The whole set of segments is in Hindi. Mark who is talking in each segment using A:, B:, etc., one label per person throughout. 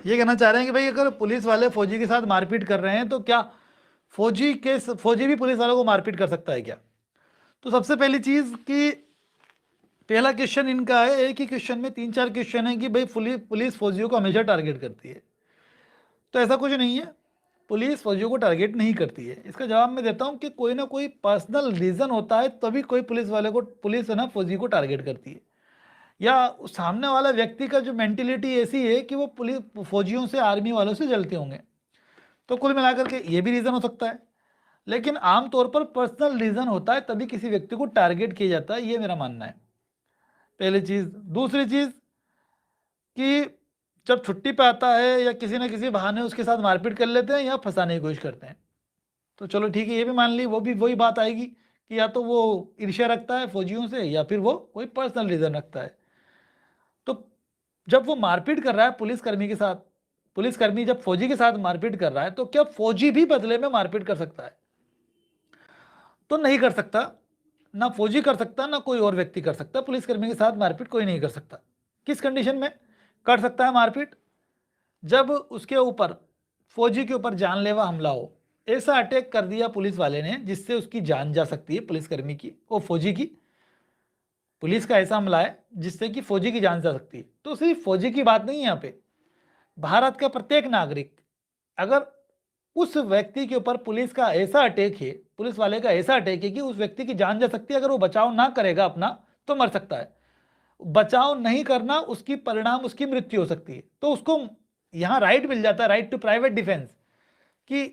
A: ये कहना चाह रहे हैं कि भाई अगर पुलिस वाले फौजी के साथ मारपीट कर रहे हैं तो क्या फौजी भी पुलिस वालों को मारपीट कर सकता है क्या? तो सबसे पहली चीज कि पहला क्वेश्चन इनका है, एक ही क्वेश्चन में 3-4 क्वेश्चन है कि भाई पुलिस फौजियों को हमेशा टारगेट करती है। तो ऐसा कुछ नहीं है, पुलिस फौजियों को टारगेट नहीं करती है। इसका जवाब मैं देता हूं कि कोई ना कोई पर्सनल रीजन होता है तभी कोई पुलिस है ना फौजी को टारगेट करती है। या उस सामने वाला व्यक्ति का जो मेंटेलिटी ऐसी है कि वो पुलिस फौजियों से, आर्मी वालों से जलते होंगे। तो कुल मिलाकर के ये भी रीजन हो सकता है, लेकिन आमतौर पर पर्सनल रीजन होता है तभी किसी व्यक्ति को टारगेट किया जाता है, ये मेरा मानना है। पहली चीज। दूसरी चीज कि जब छुट्टी पे आता है या किसी न किसी बहाने उसके साथ मारपीट कर लेते हैं या फंसाने की कोशिश करते हैं, तो चलो ठीक है, ये भी मान ली, वो भी वही बात आएगी कि या तो वो ईर्ष्या रखता है फौजियों से या फिर वो कोई पर्सनल रीजन रखता है। तो जब वो मारपीट कर रहा है पुलिसकर्मी के साथ, पुलिसकर्मी जब फौजी के साथ मारपीट कर रहा है, तो क्या फौजी भी बदले में मारपीट कर सकता है? तो नहीं कर सकता। ना फौजी कर सकता, ना कोई और व्यक्ति कर सकता। पुलिसकर्मी के साथ मारपीट कोई नहीं कर सकता। किस कंडीशन में कर सकता है मारपीट? जब उसके ऊपर, फौजी के ऊपर जानलेवा हमला हो, ऐसा अटैक कर दिया पुलिस वाले ने जिससे उसकी जान जा सकती है, पुलिसकर्मी की, वो फौजी की, पुलिस का ऐसा हमला है जिससे कि फौजी की जान जा सकती है। तो सिर्फ फौजी की बात नहीं है यहाँ पे, भारत का प्रत्येक नागरिक, अगर उस व्यक्ति के ऊपर पुलिस का ऐसा अटैक है, पुलिस वाले का ऐसा अटैक है कि उस व्यक्ति की जान जा सकती है, अगर वो बचाव ना करेगा अपना तो मर सकता है। बचाव नहीं करना उसकी परिणाम उसकी मृत्यु हो सकती है। तो उसको यहाँ राइट मिल जाता है, राइट टू प्राइवेट डिफेंस, कि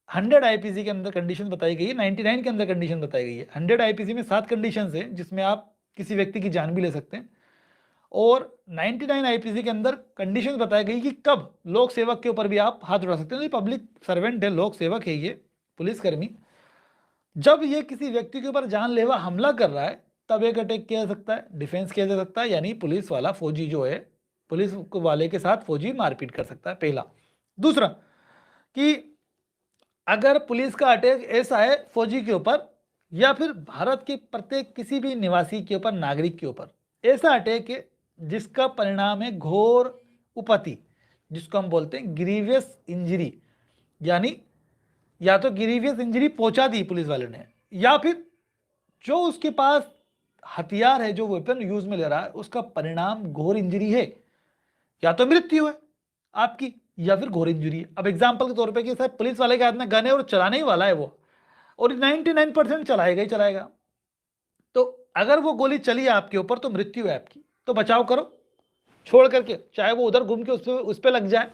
A: 100 आईपीसी के अंदर कंडीशन बताई गई है, 99 के अंदर कंडीशन बताई गई है। 100 आईपीसी में 7 कंडीशन है जिसमें आप किसी व्यक्ति की जान भी ले सकते हैं, और 99 आईपीसी के अंदर कंडीशन बताई गई कि कब लोक सेवक के ऊपर भी आप हाथ उठा सकते हैं। तो पब्लिक सर्वेंट है, लोक सेवक है ये पुलिसकर्मी, जब ये किसी व्यक्ति के ऊपर जानलेवा हमला कर रहा है तब एक अटैक किया जा सकता है, डिफेंस किया जा सकता है, यानी पुलिस वाला फौजी जो है, पुलिस वाले के साथ फौजी मारपीट कर सकता है, पहला। दूसरा कि अगर पुलिस का अटैक ऐसा है फौजी के ऊपर या फिर भारत के प्रत्येक किसी भी निवासी के ऊपर, नागरिक के ऊपर ऐसा अटैक है जिसका परिणाम है घोर उपति, जिसको हम बोलते हैं ग्रीवियस इंजरी, यानी या तो ग्रीवियस इंजरी पहुंचा दी पुलिस वाले ने, या फिर जो उसके पास हथियार है, जो वेपन यूज में ले रहा है, उसका परिणाम घोर इंजरी है, या तो मृत्यु है आपकी या फिर घोर इंजरी है। अब एग्जांपल के तौर पे कि सर पुलिस वाले के हाथ में गन है और चलाने ही वाला है वो, और 99% चलाएगा ही चलाएगा, तो अगर वो गोली चली है आपके ऊपर तो मृत्यु है आपकी, तो बचाव करो छोड़ करके, चाहे वो उधर घूम के उस पर लग जाए,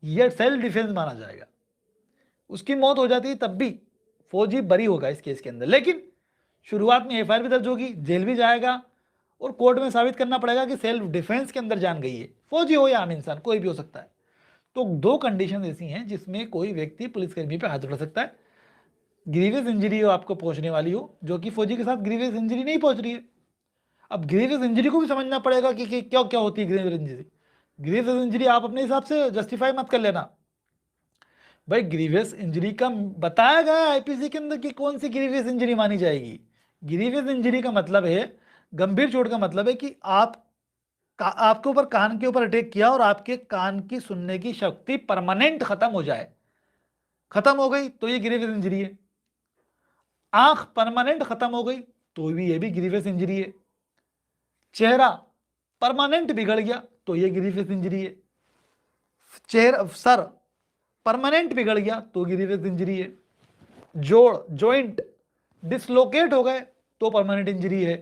A: ये सेल्फ डिफेंस माना जाएगा। उसकी मौत हो जाती है तब भी फौजी बरी होगा इस केस के अंदर, लेकिन शुरुआत में एफआईआर भी दर्ज होगी, जेल भी जाएगा, और कोर्ट में साबित करना पड़ेगा कि सेल्फ डिफेंस के अंदर जान गई है, फौजी हो या आम इंसान, कोई भी हो सकता है। तो 2 कंडीशन ऐसी हैं जिसमें कोई व्यक्ति पुलिसकर्मी पे हाथ उठा सकता है। ग्रीवियस इंजरी हो आपको पहुंचने वाली हो, जो कि फौजी के साथ ग्रीवियस इंजरी नहीं पहुंच रही है। अब ग्रीवियस इंजरी को भी समझना पड़ेगा कि क्या क्या होती है ग्रीवियस इंजरी। ग्रीवियस इंजरी आप अपने हिसाब से जस्टिफाई मत कर लेना भाई, ग्रीवियस इंजरी का बताया गया आईपीसी के अंदर कि कौन सी ग्रीवियस इंजरी मानी जाएगी। ग्रीवियस इंजरी का मतलब है, गंभीर चोट का मतलब है कि आपके ऊपर कान के ऊपर अटैक किया और आपके कान की सुनने की शक्ति परमानेंट खत्म हो जाए, खत्म हो गई तो ये ग्रीवियस इंजरी है। आंख परमानेंट खत्म हो गई तो भी ये भी ग्रीवियस इंजरी है। चेहरा परमानेंट बिगड़ गया तो ये ग्रीवियस इंजरी है। चेहरा, सर परमानेंट बिगड़ गया तो ग्रीवियस इंजरी है। जोड़, जॉइंट डिसलोकेट हो गए तो परमानेंट इंजरी है।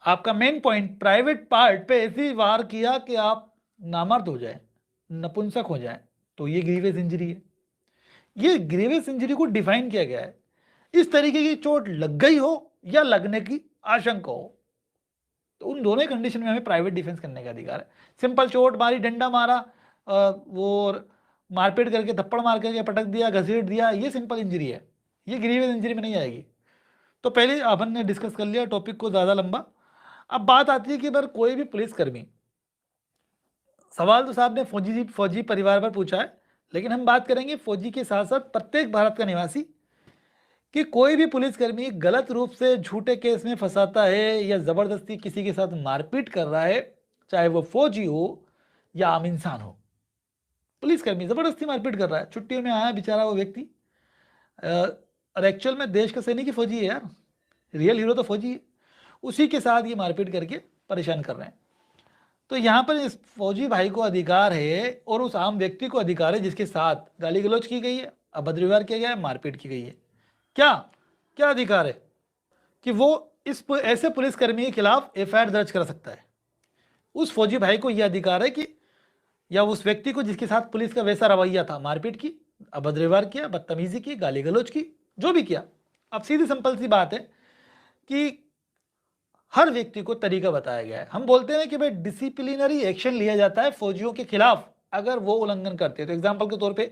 A: आपका मेन पॉइंट, प्राइवेट पार्ट पे ऐसी वार किया कि आप नामर्द हो जाए, नपुंसक हो जाए, तो ये ग्रीवियस इंजरी है। ये ग्रीवियस इंजरी को डिफाइन किया गया है, इस तरीके की चोट लग गई हो या लगने की आशंका हो, तो उन दोनों कंडीशन में हमें प्राइवेट डिफेंस करने का अधिकार है। सिंपल चोट मारी, डंडा मारा, वो मारपीट करके, थप्पड़ मार करके पटक दिया, घसीट दिया, ये सिंपल इंजरी है, ये ग्रीवियस इंजरी में नहीं आएगी। तो पहले अपन ने डिस्कस कर लिया टॉपिक को ज़्यादा लंबा। अब बात आती है कि अगर कोई भी पुलिसकर्मी, सवाल तो साहब ने फौजी परिवार पर पूछा है, लेकिन हम बात करेंगे फौजी के साथ साथ प्रत्येक भारत का निवासी, कि कोई भी पुलिसकर्मी गलत रूप से झूठे केस में फंसाता है या जबरदस्ती किसी के साथ मारपीट कर रहा है, चाहे वो फौजी हो या आम इंसान हो। पुलिसकर्मी जबरदस्ती मारपीट कर रहा है, छुट्टियों में आया बेचारा वो व्यक्ति, और एक्चुअल में देश का सैनिक ही फौजी है यार, रियल हीरो तो फौजी है, उसी के साथ ये मारपीट करके परेशान कर रहे हैं। तो यहाँ पर इस फौजी भाई को अधिकार है और उस आम व्यक्ति को अधिकार है जिसके साथ गाली गलौज की गई है, अभद्र व्यवहार किया गया है, मारपीट की गई है। क्या क्या अधिकार है कि वो इस ऐसे पुलिसकर्मी के खिलाफ एफआईआर दर्ज कर सकता है। उस फौजी भाई को यह अधिकार है कि या उस व्यक्ति को जिसके साथ पुलिस का वैसा रवैया था, मारपीट की, अभद्र व्यवहार किया, बदतमीजी की, गाली गलौज की, जो भी किया। अब सीधी सिंपल सी बात है कि हर व्यक्ति को तरीका बताया गया है। हम बोलते हैं कि भाई डिसिप्लिनरी एक्शन लिया जाता है फौजियों के खिलाफ अगर वो उल्लंघन करते हैं। तो एग्जाम्पल के तौर पे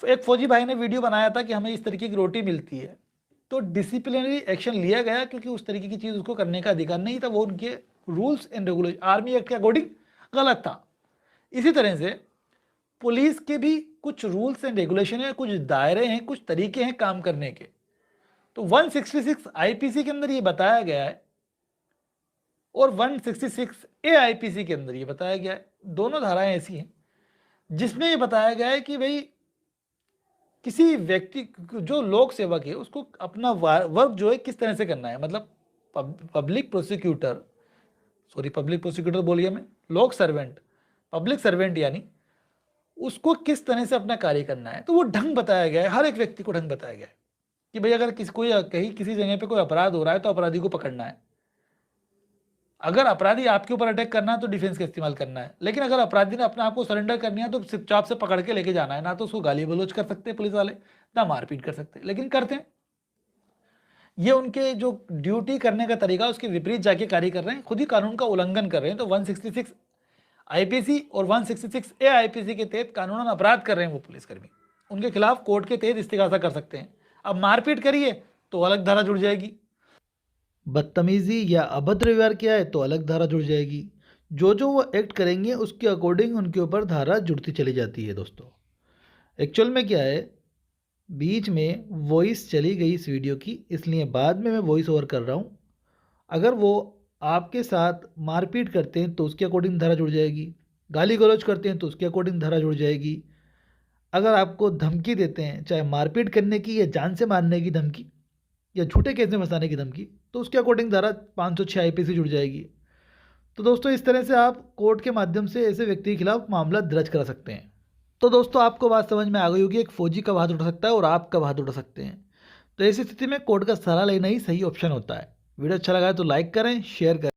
A: एक फौजी भाई ने वीडियो बनाया था कि हमें इस तरीके की रोटी मिलती है, तो डिसिप्लिनरी एक्शन लिया गया क्योंकि उस तरीके की चीज़ उसको करने का अधिकार नहीं था, वो उनके rules and regulation army act के अकॉर्डिंग गलत था। इसी तरह से पुलिस के भी कुछ रूल्स एंड रेगुलेशन है, कुछ दायरे हैं, कुछ तरीके हैं काम करने के। तो 166 आईपीसी के अंदर ये बताया गया है और 166 एआईपीसी के अंदर ये बताया गया है, दोनों धाराएं ऐसी हैं जिसमें ये बताया गया है कि भाई किसी व्यक्ति जो लोक सेवक है उसको अपना वर्क जो है किस तरह से करना है। मतलब पब्लिक प्रोसिक्यूटर बोलिए मैं, लोक सर्वेंट, पब्लिक सर्वेंट, यानी उसको किस तरह से अपना कार्य करना है। तो वो ढंग बताया गया है, हर एक व्यक्ति को ढंग बताया गया है कि भाई अगर कहीं किसी जगह पे कोई अपराध हो रहा है तो अपराधी को पकड़ना है। अगर अपराधी आपके ऊपर अटैक करना है तो डिफेंस का इस्तेमाल करना है, लेकिन अगर अपराधी ने अपने आप को सरेंडर करनी है तो चुपचाप से पकड़ के लेके जाना है। ना तो उसको गाली गलौज कर सकते पुलिस वाले, ना मारपीट कर सकते, लेकिन करते हैं। ये उनके जो ड्यूटी करने का तरीका उसके विपरीत जाके कार्य कर रहे हैं, खुद ही कानून का उल्लंघन कर रहे हैं। तो 166 आईपीसी और 166 ए आईपीसी के तहत कानूनन अपराध कर रहे हैं वो पुलिसकर्मी, उनके खिलाफ कोर्ट के तहत इस्तिगासा कर सकते हैं। अब मारपीट करिए तो अलग धारा जुड़ जाएगी, बदतमीजी या अभद्र व्यवहार किया है तो अलग धारा जुड़ जाएगी। जो वो एक्ट करेंगे उसके अकॉर्डिंग उनके ऊपर धारा जुड़ती चली जाती है। दोस्तों एक्चुअल में क्या है, बीच में वॉइस चली गई इस वीडियो की, इसलिए बाद में मैं वॉइस ओवर कर रहा हूँ। अगर वो आपके साथ मारपीट करते हैं तो उसके अकॉर्डिंग धारा जुड़ जाएगी, गाली गलौज करते हैं तो उसके अकॉर्डिंग धारा जुड़ जाएगी, अगर आपको धमकी देते हैं चाहे मारपीट करने की या जान से मारने की धमकी या झूठे केस में फंसाने की धमकी, तो उसके अकॉर्डिंग धारा 506 आईपीसी जुड़ जाएगी। तो दोस्तों इस तरह से आप कोर्ट के माध्यम से ऐसे व्यक्ति के खिलाफ मामला दर्ज करा सकते हैं। तो दोस्तों आपको बात समझ में आ गई होगी, एक फौजी कब हाथ उठा सकता है और आप कब हाथ उठा सकते हैं। तो ऐसी स्थिति में कोर्ट का सहारा लेना ही सही ऑप्शन होता है। वीडियो अच्छा लगा है तो लाइक करें, शेयर करें।